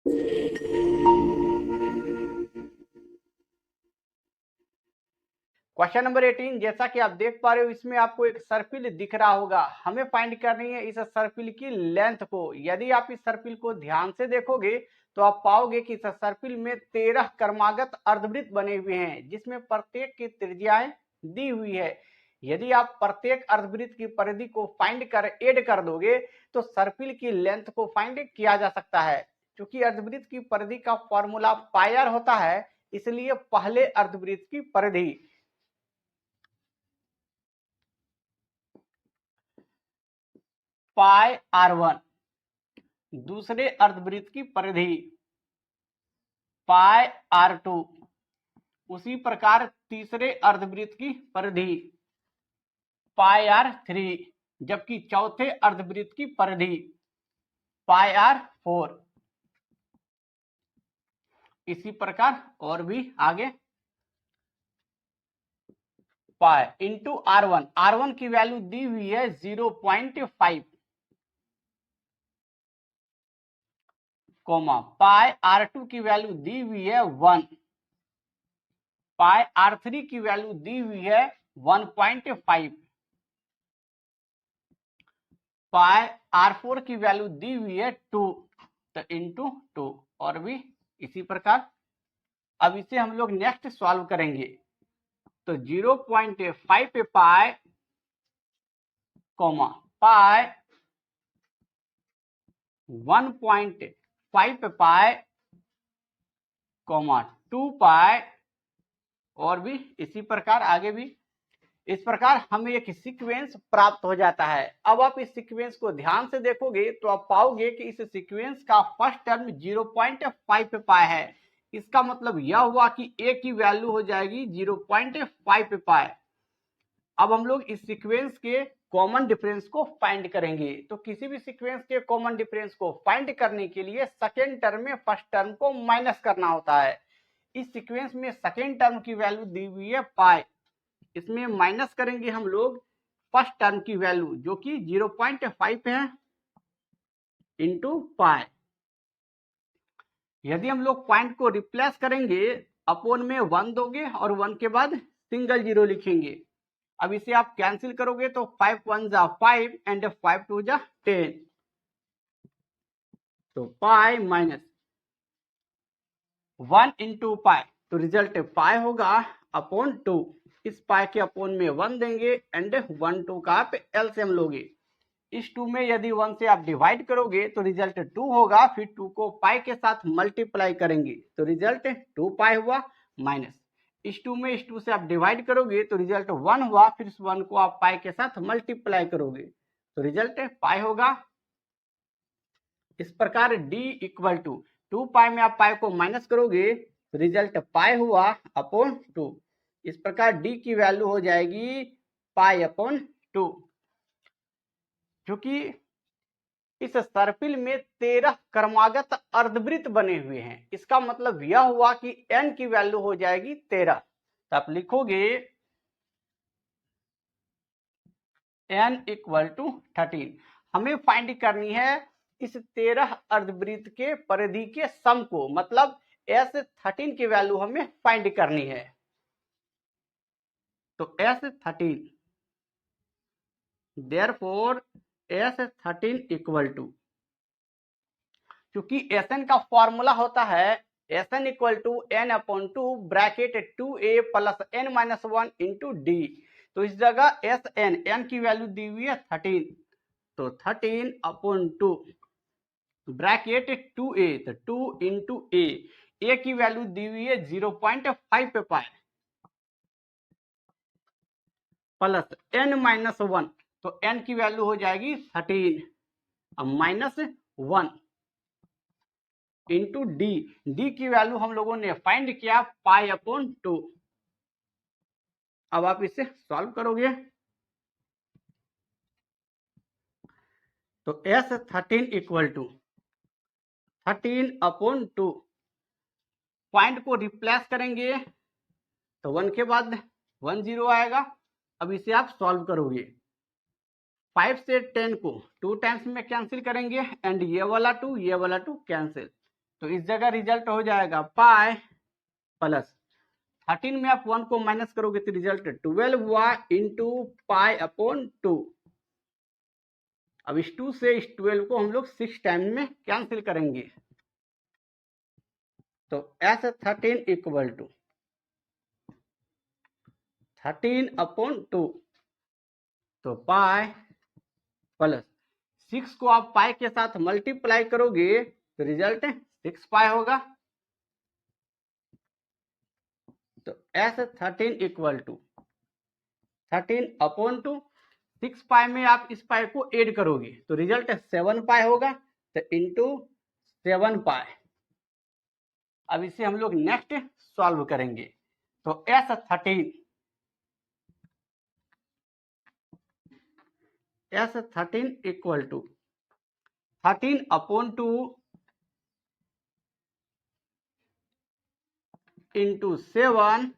Question number 18, जैसा कि आप देख पा रहे हो इसमें आपको एक सर्पिल दिख रहा होगा। हमें फाइंड करनी है इस सर्पिल की लेंथ को। यदि आप इस सर्पिल को ध्यान से देखोगे तो आप पाओगे कि इस सर्पिल में 13 क्रमागत अर्धवृत्त बने हुए हैं, जिसमें प्रत्येक की त्रिज्याएं दी हुई है। यदि आप प्रत्येक अर्धवृत्त की परिधि को फाइंड कर ऐड कर दोगे तो सर्पिल की लेंथ को फाइंड किया जा सकता है। क्योंकि अर्धवृत्त की परिधि का फॉर्मूला पाई आर होता है, इसलिए पहले अर्धवृत्त की परिधि पाई R1, दूसरे अर्धवृत्त की परिधि पाई R2, उसी प्रकार तीसरे अर्धवृत्त की परिधि पाई R3, जबकि चौथे अर्धवृत्त की परिधि पाई R4। इसी प्रकार और भी आगे पाई इंटू R1, R1 की वैल्यू दी हुई है 0.5 कोमा पाई R2 की वैल्यू दी हुई है 1, पाई R3 की वैल्यू दी हुई है 1.5, पाई R4 की वैल्यू दी हुई है 2, तो इंटू 2 और भी इसी प्रकार। अब इसे हम लोग नेक्स्ट सॉल्व करेंगे तो 0.5 पे पाई कोमा पाई 1.5 पे पाई कोमा 2 पाई और भी इसी प्रकार आगे भी। इस प्रकार हमें एक सीक्वेंस प्राप्त हो जाता है। अब आप इस सीक्वेंस को ध्यान से देखोगे तो आप पाओगे कि इस सीक्वेंस का फर्स्ट टर्म 0.5 पे पाई है। इसका मतलब यह हुआ कि ए की वैल्यू हो जाएगी 0.5 पे पाई। अब हम लोग इस सीक्वेंस के कॉमन डिफरेंस को फाइंड करेंगे। तो किसी भी सीक्वेंस के कॉमन डिफरेंस को फाइंड करने के लिए सेकेंड टर्म में फर्स्ट टर्म को माइनस करना होता है। इस सीक्वेंस में सेकेंड टर्म की वैल्यू दी हुई है पाई, इसमें माइनस करेंगे हम लोग फर्स्ट टर्म की वैल्यू जो कि 0.5 है इंटू पाई। यदि हम लोग पॉइंट को रिप्लेस करेंगे अपोन में 1 दोगे और 1 के बाद सिंगल जीरो लिखेंगे। अब इसे आप कैंसिल करोगे तो 5 1 जा 5 एंड 5 2 जा 10, तो पाई माइनस 1 इंटू पाई, तो रिजल्ट पाई होगा अपॉन 2। इस पाई के अपोन में 1 देंगे एंड 1 2 का आप एलसीएम लोगे। इस 2 में यदि 1 से आप डिवाइड करोगे तो रिजल्ट 2 होगा, फिर 2 को पाई के साथ मल्टीप्लाई करेंगे तो रिजल्ट 2 पाई हुआ माइनस। इस 2 में इस 2 से आप डिवाइड करोगे तो रिजल्ट 1 हुआ, फिर इस 1 को आप पाई के साथ मल्टीप्लाई करोगे तो रिजल्ट पाई होगा। इस प्रकार d इक्वल टू 2 पाई में आप पाई को माइनस करोगे तो रिजल्ट पाई हुआ अपॉन 2। इस प्रकार d की वैल्यू हो जाएगी पाई अपॉन 2। क्योंकि इस सर्पिल में 13 क्रमागत अर्धवृत्त बने हुए हैं, इसका मतलब यह हुआ कि n की वैल्यू हो जाएगी 13। तो आप लिखोगे n इक्वल टू 13। हमें फाइंड करनी है इस 13 अर्धवृत्त के परिधि के सम को, मतलब S13 की वैल्यू हमें फाइंड करनी है। तो S13 therefore S13 equal to, क्योंकि Sn का फॉर्मूला होता है Sn equal to n upon 2 bracket 2a plus n minus 1 into d. तो इस जगह Sn n की वैल्यू दी हुई है 13, तो 13 अपॉन 2 ब्रैकेट 2a, तो 2 इंटू ए की वैल्यू दी हुई है 0.5 पे पाई प्लस n माइनस 1, तो n की वैल्यू हो जाएगी 13 अब माइनस 1 इंटू डी की वैल्यू हम लोगों ने फाइंड किया पाई अपॉन 2। अब आप इसे सॉल्व करोगे तो S13 equal to 13 upon 2, point को रिप्लेस करेंगे तो 1 के बाद 1 0 आएगा। अब इसे आप सॉल्व करोगे, 5 से 10 को 2 टाइम्स में कैंसिल करेंगे एंड ये वाला 2 कैंसिल, तो इस जगह रिजल्ट हो जाएगा पाई प्लस 13 में आप 1 को माइनस करोगे तो रिजल्ट 12 हुआ इंटू पाई अपॉन 2। अब इस 2 से इस 12 को हम लोग 6 टाइम में कैंसिल करेंगे, तो S13 इक्वल टू 13 अपॉन 2, तो पाई प्लस 6 को आप पाई के साथ मल्टीप्लाई करोगे तो रिजल्ट 6 पाई होगा। तो S13 इक्वल टू 13 अपॉन 2, 6 पाई में आप इस पाई को ऐड करोगे तो रिजल्ट 7 पाई होगा, तो इंटू 7 पाई। अब इसे हम लोग नेक्स्ट सॉल्व करेंगे, तो S13 equal to 13 upon 2 into 7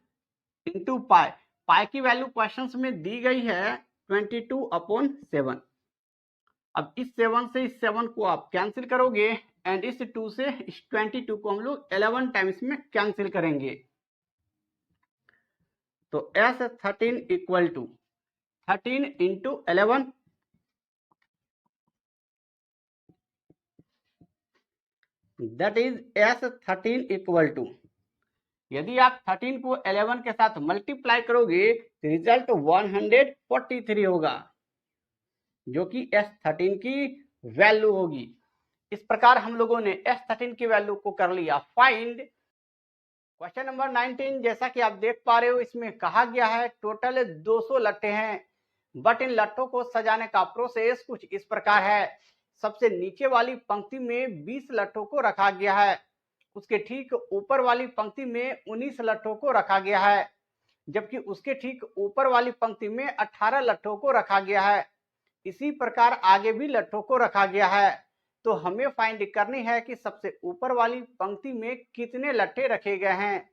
into pi. Pi की वैल्यू क्वेश्चंस में दी गई है 22 अपॉन 7। अब इस 7 से इस 7 को आप कैंसिल करोगे एंड इस 2 से इस 22 को हम लोग 11 टाइम्स में कैंसिल करेंगे, तो S13 equal to 13 into 11, that is S13 equal to, यदि आप 13 को 11 के साथ मल्टीप्लाई करोगे तो रिजल्ट 143 होगा, जो कि S13 की वैल्यू होगी। इस प्रकार हम लोगों ने S13 की वैल्यू को कर लिया फाइंड। क्वेश्चन नंबर 19, जैसा कि आप देख पा रहे हो, इसमें कहा गया है टोटल 200 लट्ठे हैं, बट इन लट्ठों को सजाने का प्रोसेस कुछ इस प्रकार है। सबसे नीचे वाली पंक्ति में 20 लट्ठों को रखा गया है, उसके ठीक ऊपर वाली पंक्ति में 19 लट्ठों को रखा गया है, जबकि उसके ठीक ऊपर वाली पंक्ति में 18 लट्ठों को रखा गया है। इसी प्रकार आगे भी लट्ठों को रखा गया है। तो हमें फाइंड करनी है कि सबसे ऊपर वाली पंक्ति में कितने लट्ठे रखे गए हैं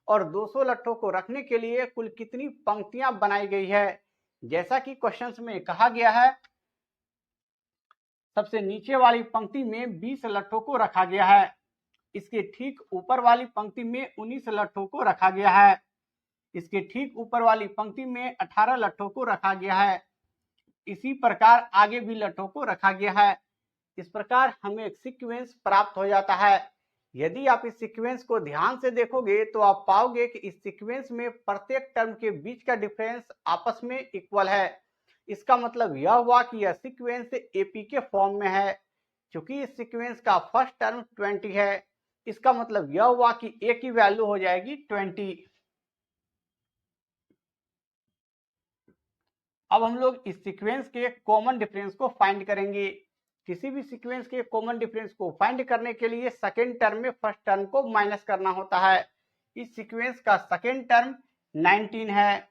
और 200 लट्ठों को रखने के लिए कुल कितनी पंक्तियां बनाई गई है। जैसा कि क्वेश्चंस में कहा गया है, सबसे नीचे वाली पंक्ति में 20 लट्ठों को रखा गया है, इसके ठीक ऊपर वाली पंक्ति में 19 लट्ठों को रखा गया है, इसके ठीक ऊपर वाली पंक्ति में 18 लट्ठों को रखा गया है, इसी प्रकार आगे भी लट्ठों को रखा गया है। इस प्रकार हमें एक सीक्वेंस प्राप्त हो जाता है। यदि आप इस सीक्वेंस को ध्यान से देखोगे तो आप पाओगे कि इस सीक्वेंस में प्रत्येक टर्म के बीच का डिफरेंस आपस में इक्वल है। इसका मतलब यह हुआ कि यह सीक्वेंस एपी के फॉर्म में है। क्योंकि इस सीक्वेंस का फर्स्ट टर्म 20 है, इसका मतलब यह हुआ कि ए की वैल्यू हो जाएगी 20। अब हम लोग इस सीक्वेंस के कॉमन डिफरेंस को फाइंड करेंगे। किसी भी सीक्वेंस के कॉमन डिफरेंस को फाइंड करने के लिए सेकेंड टर्म में फर्स्ट टर्म को माइनस करना होता है। इस सीक्वेंस का सेकेंड टर्म 19 है,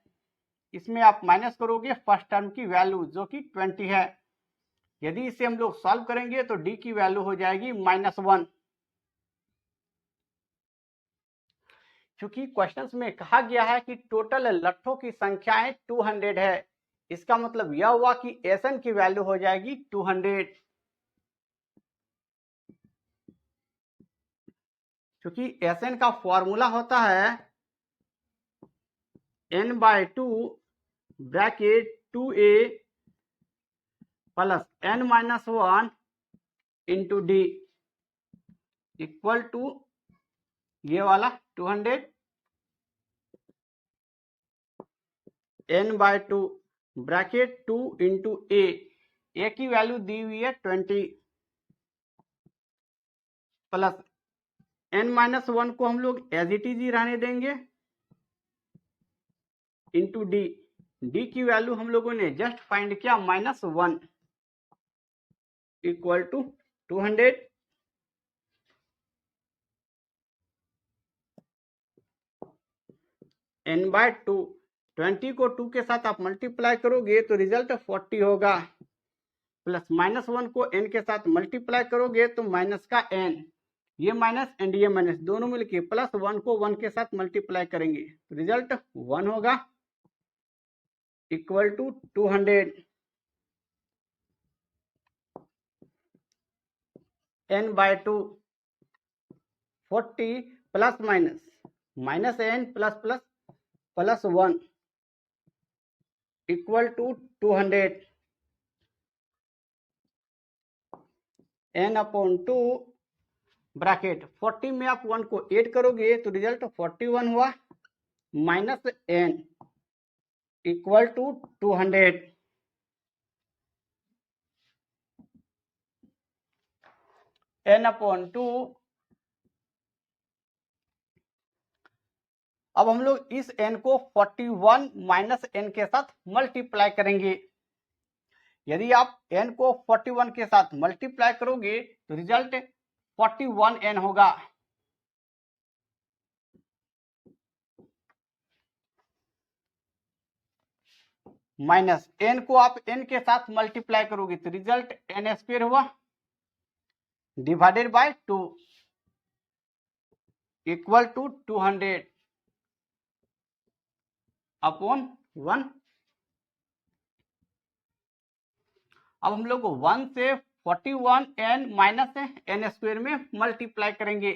इसमें आप माइनस करोगे फर्स्ट टर्म की वैल्यू जो कि 20 है। यदि इसे हम लोग सॉल्व करेंगे तो डी की वैल्यू हो जाएगी -1। क्योंकि क्वेश्चंस में कहा गया है कि टोटल लट्ठों की संख्याएं 200 है, इसका मतलब यह हुआ कि एसएन की वैल्यू हो जाएगी 200। क्योंकि एसएन का फॉर्मूला होता है n/2 bracket 2a plus n-1 into d equal to ये वाला 200 n/2 ब्रैकेट 2 इंटू ए की वैल्यू दी हुई है 20 प्लस n-1 को हम लोग एज इट इज ही रहने देंगे इंटू डी की वैल्यू हम लोगों ने जस्ट फाइंड किया -1 इक्वल टू 200 n/2। 20 को 2 के साथ आप मल्टीप्लाई करोगे तो रिजल्ट 40 होगा, प्लस -1 को n के साथ मल्टीप्लाई करोगे तो माइनस का n, ये माइनस एंड ये माइनस दोनों मिलके प्लस 1 को 1 के साथ मल्टीप्लाई करेंगे तो रिजल्ट 1 होगा equal to 200 n/2 40 plus minus minus n plus plus plus 1 equal to 200 n upon 2 bracket 40 में आप 1 को ऐड करोगे तो रिजल्ट 41 हुआ minus n equal to 200 n upon 2। अब हम लोग इस n को 41 माइनस n के साथ मल्टीप्लाई करेंगे। यदि आप n को 41 के साथ मल्टीप्लाई करोगे तो रिजल्ट 41n होगा। माइनस n को आप n के साथ मल्टीप्लाई करोगे तो रिजल्ट n स्क्वायर हुआ divided by 2 equal to 200 upon 1। अब हम लोग 1 से 41n माइनस n स्क्वायर में मल्टीप्लाई करेंगे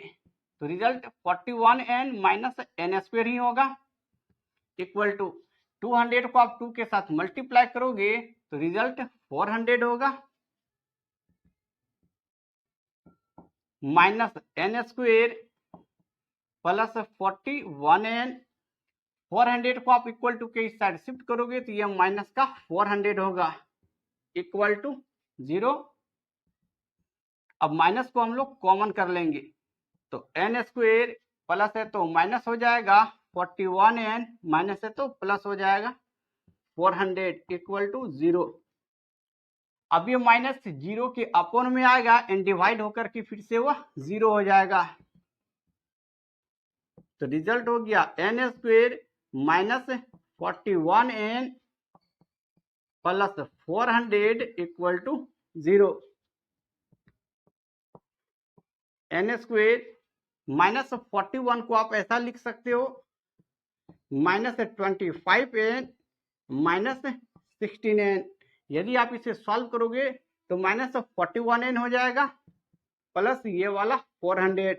तो result 41n minus n square ही होगा इक्वल टू 200 को आप 2 के साथ मल्टीप्लाई करोगे तो रिजल्ट 400 होगा minus n square plus 41n। 400 को आप इक्वल टू के इस साइड शिफ्ट करोगे तो ये माइनस का 400 होगा इक्वल टू 0। अब माइनस को हम लोग कॉमन कर लेंगे तो n स्क्वायर प्लस है तो माइनस हो जाएगा 41n माइनस है तो प्लस हो जाएगा 400 इक्वल टू 0। अब ये माइनस 0 के अपॉन में आएगा एंड डिवाइड होकर के फिर से वह 0 हो जाएगा तो रिजल्ट हो गया n square minus 41n plus 400 equal to 0। n square minus 41 को आप ऐसा लिख सकते हो माइनस 25n माइनस 16n। यदि आप इसे सॉल्व करोगे तो माइनस 41n हो जाएगा प्लस ये वाला 400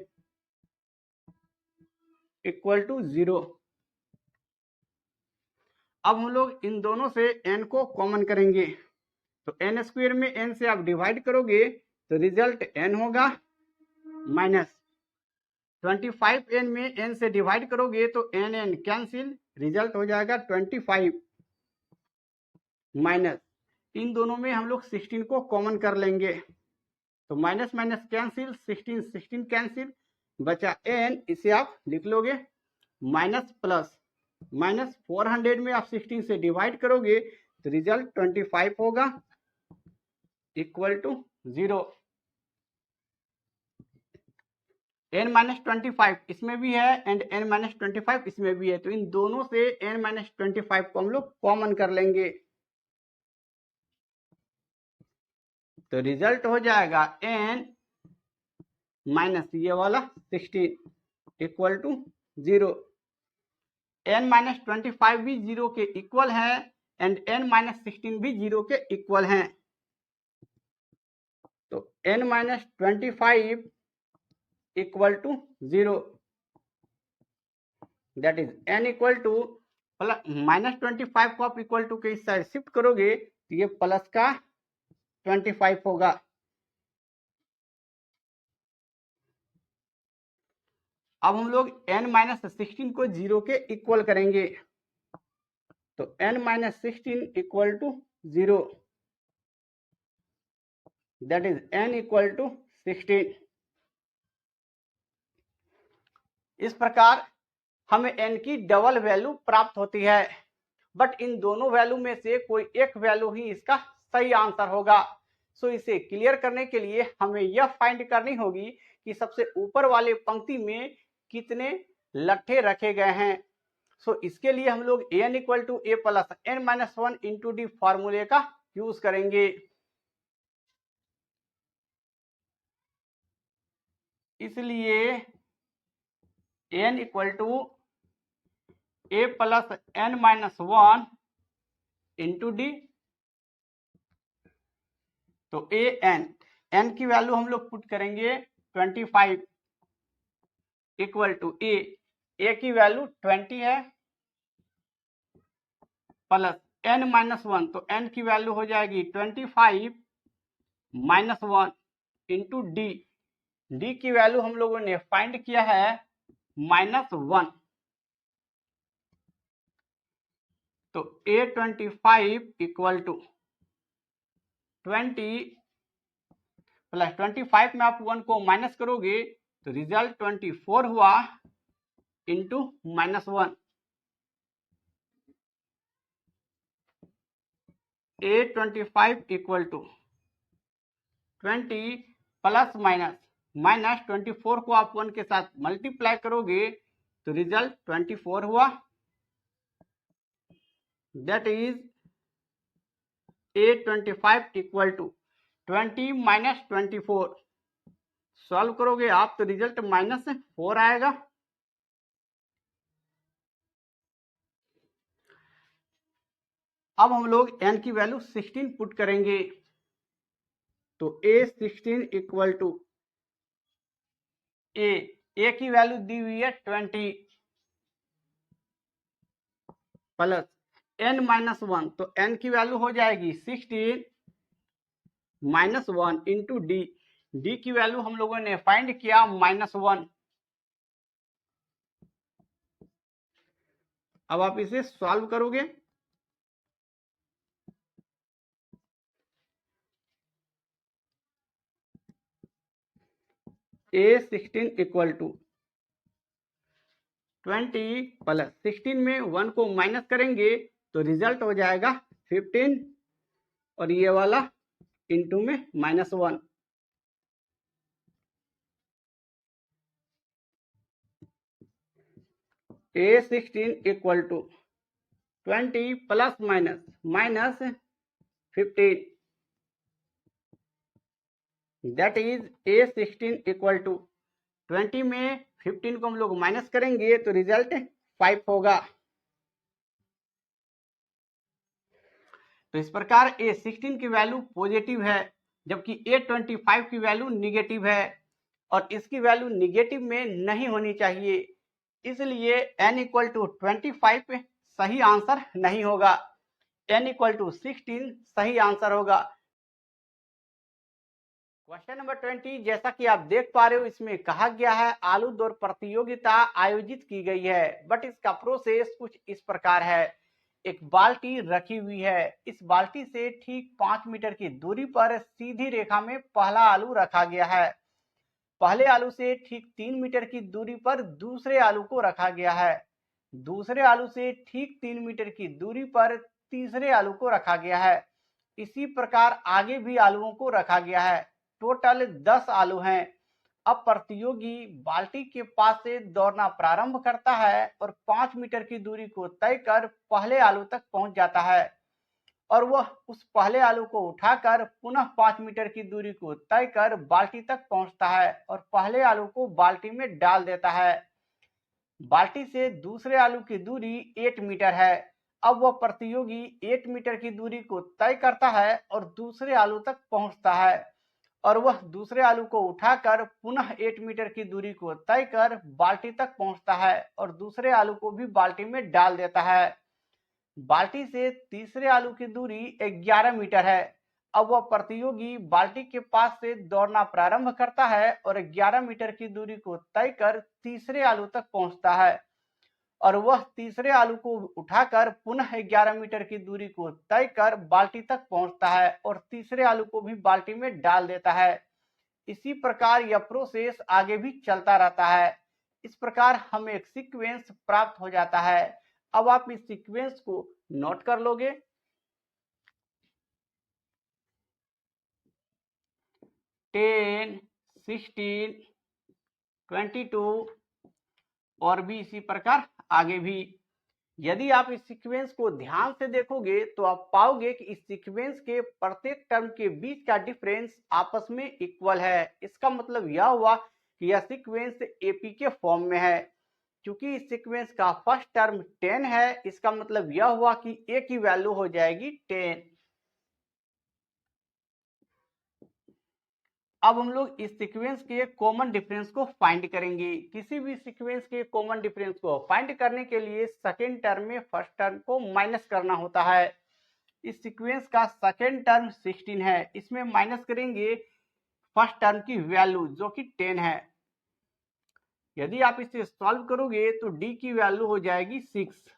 इक्वल टू 0। अब हम लोग इन दोनों से n को कॉमन करेंगे तो n स्क्वायर में n से आप डिवाइड करोगे तो रिजल्ट n होगा माइनस 25n में n से डिवाइड करोगे तो n कैंसिल रिजल्ट हो जाएगा 25 माइनस इन दोनों में हम लोग 16 को कॉमन कर लेंगे तो माइनस माइनस कैंसिल 16 कैंसिल बचा n इसे आप लिख लोगे माइनस प्लस माइनस 400 में आप 16 से डिवाइड करोगे तो रिजल्ट 25 होगा इक्वल टू 0। n माइनस 25 इसमें भी है एंड n माइनस 25 इसमें भी है तो इन दोनों से n माइनस 25 को हम लोग कॉमन कर लेंगे तो रिजल्ट हो जाएगा n माइनस ये वाला 16 इक्वल टू 0। n माइनस 25 भी 0 के इक्वल है एंड n माइनस 16 भी 0 के इक्वल हैं तो n minus 25 equal to 0 that is n equal to minus 25 को आप इक्वल टू के इस साइड शिफ्ट करोगे तो ये प्लस का 25 होगा। अब हम लोग n माइनस 16 को 0 के इक्वल करेंगे तो n minus 16 equal to 0 that is n equal to 16। इस प्रकार हमें n की डबल वैल्यू प्राप्त होती है बट इन दोनों वैल्यू में से कोई एक वैल्यू ही इसका सही आंसर होगा। सो इसे क्लियर करने के लिए हमें यह फाइंड करनी होगी कि सबसे ऊपर वाले पंक्ति में कितने लट्ठे रखे गए हैं। सो इसके लिए हम लोग n equal to a plus n minus 1 into d फॉर्मूले का यूज करेंगे। इसलिए n equal to a plus n minus 1 into d तो ए n की वैल्यू हम लोग पुट करेंगे 25 इक्वल टू ए की वैल्यू 20 है प्लस n माइनस 1, तो n की वैल्यू हो जाएगी 25 माइनस 1 इंटू डी की वैल्यू हम लोगों ने फाइंड किया है -1, तो A25 इक्वल टू 20 प्लस 25 में आप 1 को माइनस करोगे तो रिजल्ट 24 हुआ into -1। A25 equal to 20 plus minus 24 को आप 1 के साथ मल्टीप्लाई करोगे तो रिजल्ट 24 हुआ। That is A25 equal to 20 minus 24, solve करोगे आप तो रिजल्ट -4 आएगा। अब हम लोग n की वैल्यू 16 पुट करेंगे, तो A16 इक्वल टू ए की वैल्यू दी हुई है 20 प्लस n माइनस 1, तो n की वैल्यू हो जाएगी 16 माइनस 1 इंटू डी की वैल्यू हम लोगों ने फाइंड किया -1। अब आप इसे सॉल्व करोगे A16 इक्वल टू 20 प्लस 16 में 1 को माइनस करेंगे तो रिजल्ट हो जाएगा 15 और ये वाला इंटू में -1। A16 equal to 20 plus minus 15, that is A16 equal to 20 में 15 को हम लोग माइनस करेंगे तो रिजल्ट 5 होगा। तो इस प्रकार A16 की वैल्यू पॉजिटिव है जबकि A25 की वैल्यू निगेटिव है और इसकी वैल्यू निगेटिव में नहीं होनी चाहिए, इसलिए n इक्वल टू 25 सही आंसर नहीं होगा, n इक्वल टू 16 सही आंसर होगा। क्वेश्चन नंबर 20 जैसा कि आप देख पा रहे हो इसमें कहा गया है आलू दौड़ प्रतियोगिता आयोजित की गई है, बट इसका प्रोसेस कुछ इस प्रकार है। एक बाल्टी रखी हुई है, इस बाल्टी से ठीक 5 मीटर की दूरी पर सीधी रेखा में पहला आलू रखा गया है। पहले आलू से ठीक 3 मीटर की दूरी पर दूसरे आलू को रखा गया है। दूसरे आलू से ठीक 3 मीटर की दूरी पर तीसरे आलू को रखा गया है। इसी प्रकार आगे भी आलूओं को रखा गया है। टोटल 10 आलू हैं। अब प्रतियोगी बाल्टी के पास से दौड़ना प्रारंभ करता है और 5 मीटर की दूरी को तय कर पहले आलू तक पहुंच जाता है और वह उस पहले आलू को उठाकर पुनः 5 मीटर की दूरी को तय कर बाल्टी तक पहुंचता है और पहले आलू को बाल्टी में डाल देता है। बाल्टी से दूसरे आलू की दूरी 8 मीटर है। अब वह प्रतियोगी 8 मीटर की दूरी को तय करता है और दूसरे आलू तक पहुंचता है और वह दूसरे आलू को उठाकर पुनः 8 मीटर की दूरी को तय कर बाल्टी तक पहुंचता है और दूसरे आलू को भी बाल्टी में डाल देता है। बाल्टी से तीसरे आलू की दूरी 11 मीटर है। अब वह प्रतियोगी बाल्टी के पास से दौड़ना प्रारंभ करता है और 11 मीटर की दूरी को तय कर तीसरे आलू तक पहुंचता है और वह तीसरे आलू को उठाकर पुनः 11 मीटर की दूरी को तय कर बाल्टी तक पहुंचता है और तीसरे आलू को भी बाल्टी में डाल देता है। इसी प्रकार यह प्रोसेस आगे भी चलता रहता है। इस प्रकार हमें एक सीक्वेंस प्राप्त हो जाता है। अब आप इस सीक्वेंस को नोट कर लोगे। 10, 16, 22 और भी इसी प्रकार आगे भी। यदि आप इस सीक्वेंस को ध्यान से देखोगे तो आप पाओगे कि इस सीक्वेंस के प्रत्येक टर्म के बीच का डिफरेंस आपस में इक्वल है। इसका मतलब यह हुआ कि यह सीक्वेंस एपी के फॉर्म में है। क्योंकि इस सीक्वेंस का फर्स्ट टर्म 10 है, इसका मतलब यह हुआ कि ए की वैल्यू हो जाएगी 10। अब हम लोग इस सीक्वेंस के कॉमन डिफरेंस को फाइंड करेंगे। किसी भी सीक्वेंस के कॉमन डिफरेंस को फाइंड करने के लिए सेकेंड टर्म में फर्स्ट टर्म को माइनस करना होता है। इस सीक्वेंस का सेकेंड टर्म 16 है, इसमें माइनस करेंगे फर्स्ट टर्म की वैल्यू जो कि 10 है। यदि आप इसे सॉल्व करोगे तो d की वैल्यू हो जाएगी 6।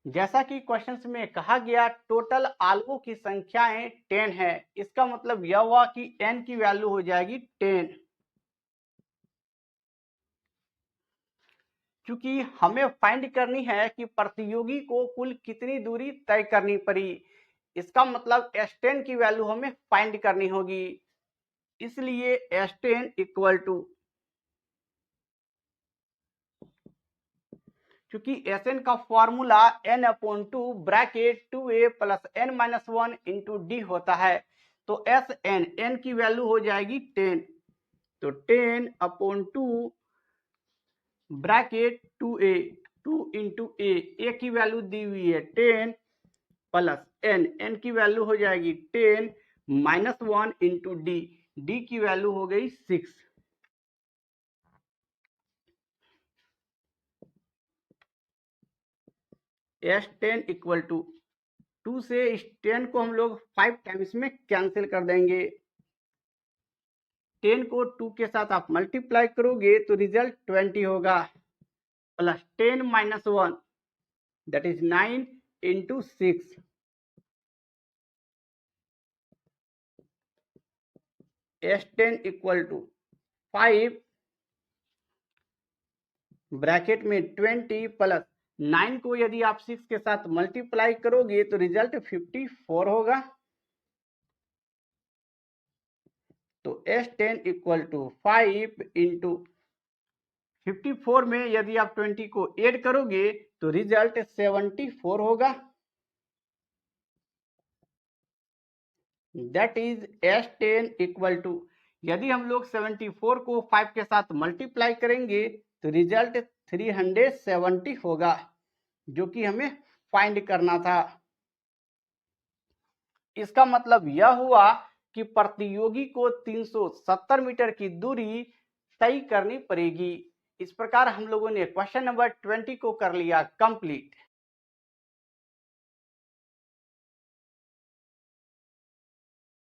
जैसा कि क्वेश्चंस में कहा गया टोटल आलुओं की संख्याएं 10 है, इसका मतलब यह हुआ कि n की वैल्यू हो जाएगी 10। क्योंकि हमें फाइंड करनी है कि प्रतियोगी को कुल कितनी दूरी तय करनी पड़ी, इसका मतलब S10 की वैल्यू हमें फाइंड करनी होगी। इसलिए S10 इक्वल टू, क्योंकि Sn का formula n/2 bracket 2a plus n-1 into D होता है, तो Sn n की वैल्यू हो जाएगी 10, तो 10/2 ब्रैकेट 2a 2 इंटू a की वैल्यू दी हुई है 10 प्लस n की वैल्यू हो जाएगी 10 -1 इंटू डी की वैल्यू हो गई 6। S10 इक्वल टू 2 से इस 10 को हम लोग 5 टाइम्स में कैंसिल कर देंगे। 10 को 2 के साथ आप मल्टीप्लाई करोगे तो रिजल्ट 20 होगा, plus 10 -1 that is 9 into 6। S10 equal to 5 bracket में 20 प्लस 9 को यदि आप 6 के साथ मल्टीप्लाई करोगे तो रिजल्ट 54 होगा। तो S10 इक्वल टू 5 इंटू 54 में यदि आप 20 को ऐड करोगे तो रिजल्ट 74 होगा। That is S10 equal to, यदि हम लोग 74 को 5 के साथ मल्टीप्लाई करेंगे तो रिजल्ट 370 होगा, जो कि हमें फाइंड करना था। इसका मतलब यह हुआ कि प्रतियोगी को 370 मीटर की दूरी तय करनी पड़ेगी। इस प्रकार हम लोगों ने क्वेश्चन नंबर 20 को कर लिया कंप्लीट।